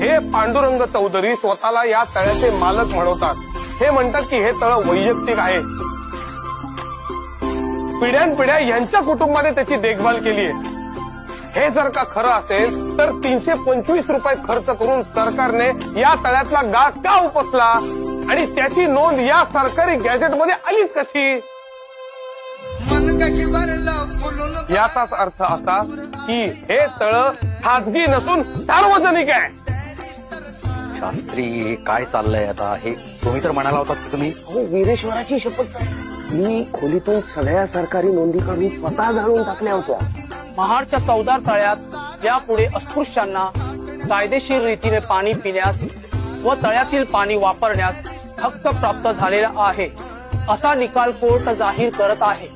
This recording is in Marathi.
हे पांडुरंग चौधरी स्वतःला या तळ्याचे मालक म्हणवतात। हे म्हणतात की हे तळ वैयक्तिक आहे, पिढ्यानपिढ्या यांच्या कुटुंबाने त्याची देखभाल केली आहे। हे जर का खरं असेल तर 325 रुपये खर्च करून सरकारने या तळ्यातला गाळ का उपसला आणि त्याची नोंद या सरकारी गॅजेटमध्ये आलीच कशी? याचाच अर्थ असा की हे तळ खाजगी नसून सार्वजनिक आहे। शास्त्री काय चाललंय आता? हे तुम्ही तर म्हणाला होतात की तुम्ही वीरेश्वराची शपथ मी खोलीतून सगळ्या सरकारी नोंदी काढून स्वतः जाणून टाकल्या होत्या। महाडच्या चौदार तळ्यात यापुढे अस्पृश्यांना कायदेशीर रीतीने पाणी पिण्यास व तळ्यातील पाणी वापरण्यास हक्क प्राप्त झालेला आहे असा निकाल कोर्ट जाहीर करत आहे।